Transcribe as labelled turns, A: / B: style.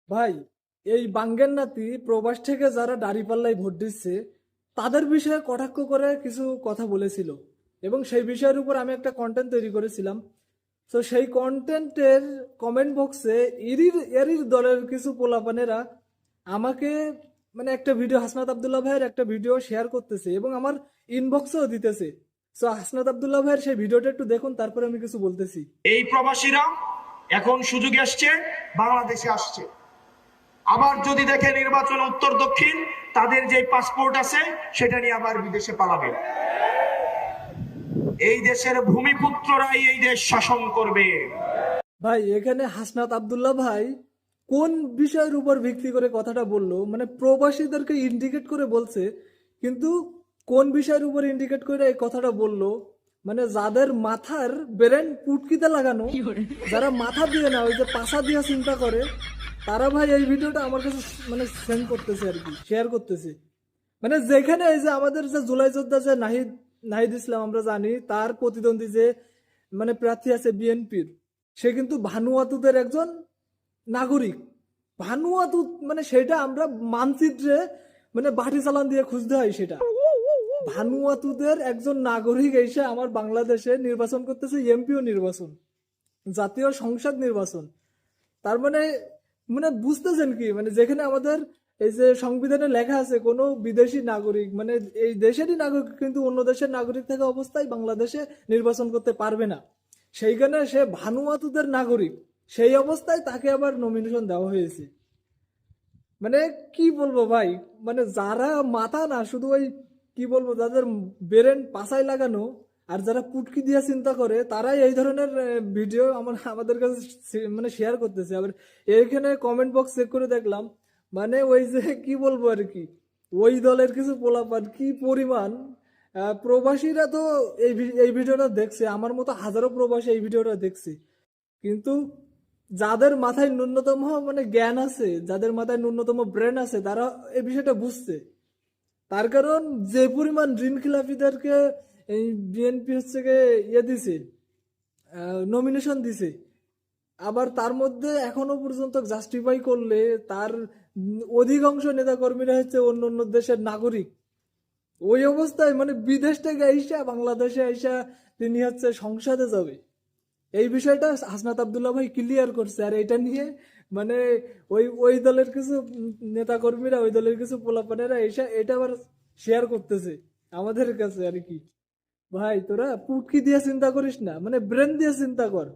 A: ভাই, এই বাঙ্গের নাতি প্রবাস থেকে যারা দাঁড়িপাল্লায় ভোট দিচ্ছে তাদের বিষয়ে কটাক্ষ করে কিছু কথা বলেছিল এবং সেই বিষয়ের উপর আমি একটা কন্টেন্ট তৈরি করেছিলাম। তো সেই কন্টেন্টের কমেন্ট বক্সে এরির দলের কিছু পোলাপানেরা আমাকে মানে একটা ভিডিও হাসনাত আব্দুল্লাহ ভাইয়ের একটা ভিডিও শেয়ার করতেছে এবং আমার ইনবক্সেও দিতেছে। তো হাসনাত আব্দুল্লাহ ভাইয়ের সেই ভিডিওটা একটু দেখুন, তারপরে আমি কিছু বলতেছি।
B: এই প্রবাসীরা এখন সুযোগে আসছে, বাংলাদেশে আসছে। আবার যদি দেখে নির্বাচন উত্তর দক্ষিণ, তাদের যে পাসপোর্ট আছে সেটা নিয়ে আবার বিদেশে পালাবে। এই দেশের ভূমিপুত্ররাই এই দেশ শাসন করবে।
A: ভাই, এখানে হাসনাত আব্দুল্লাহ ভাই কোন বিষয়ের উপর ভিত্তি করে কথাটা বললো, মানে প্রবাসীদেরকে ইন্ডিকেট করে বলছে, কিন্তু কোন বিষয়ের উপর ইন্ডিকেট করে এই কথাটা বললো? মানে যাদের মাথার ব্রেন পুটকিতে লাগানো, যারা মাথা দিয়ে না ওই যে পাশা দিয়ে চিন্তা করে, তারা ভাই এই ভিডিওটা আমার কাছে মানে সেন্ড করতেছে আর কি, শেয়ার করতেছে। মানে যেখানে এই যে আমাদের যে জুলাই যোদ্ধা যে নাহিদ নাহিদ ইসলাম, আমরা জানি তার প্রতিদ্বন্দ্বী যে মানে প্রার্থী আছে বিএনপির, সে কিন্তু ভানুয়াতুদের একজন নাগরিক। ভানুয়াতু মানে সেটা আমরা মানচিত্রে মানে বাটি চালান দিয়ে খুঁজতে হয় সেটা। ভানুয়াতুদের একজন নাগরিক এসে আমার বাংলাদেশে নির্বাচন করতেছে, এমপিও নির্বাচন, জাতীয় সংসদ নির্বাচন। তার মানে মানে বুঝতেছেন কি, মানে যেখানে আমাদের এই যে সংবিধানে লেখা আছে কোনো বিদেশি নাগরিক মানে এই দেশেরই নাগরিক কিন্তু অন্য দেশের নাগরিক থাকা অবস্থায় বাংলাদেশে নির্বাচন করতে পারবে না, সেইখানে সে ভানুয়াতুদের নাগরিক, সেই অবস্থায় তাকে আবার নমিনেশন দেওয়া হয়েছে। মানে কি বলবো ভাই, মানে যারা মাথা না শুধু ওই কি বলবো, যাদের ব্রেন পাছায় লাগানো আর যারা পুটকি দিয়ে চিন্তা করে, তারাই এই ধরনের ভিডিও আমাদের কাছে মানে শেয়ার করতেছে। আবার এইখানে কমেন্ট বক্স চেক করে দেখলাম, মানে ওই যে কি বলবো আর কি, ওই দলের কিছু পোলাপান কি পরিমাণ প্রবাসীরা তো এই ভিডিওটা দেখছে, আমার মতো হাজারো প্রবাসী এই ভিডিওটা দেখছে, কিন্তু যাদের মাথায় ন্যূনতম মানে জ্ঞান আছে, যাদের মাথায় ন্যূনতম ব্রেন আছে, তারা এই বিষয়টা বুঝছে। তার কারণ যে পরিমাণ ঋণ খিলাফিদেরকে এই বিএনপি হচ্ছে গিয়ে ইয়ে দিছে, নমিনেশন দিছে, আবার তার মধ্যে এখনো পর্যন্ত জাস্টিফাই করলে তার অধিকাংশ নেতাকর্মীরা হচ্ছে অন্য অন্য দেশের নাগরিক। ওই অবস্থায় মানে বিদেশ থেকে আইসা বাংলাদেশে আইসা তিনি হচ্ছে সংসদে যাবে, এই বিষয়টা হাসনাত আব্দুল্লাহ ভাই ক্লিয়ার করছে। আর এটা নিয়ে মানে ওই ওই দলের কিছু নেতা কর্মীরা, ওই দলের কিছু পোলাপানেরা এসে এটা আবার শেয়ার করতেছে আমাদের কাছে আর কি। ভাই, তোরা পুটকি দিয়ে চিন্তা করিস না, মানে ব্রেন দিয়ে চিন্তা কর।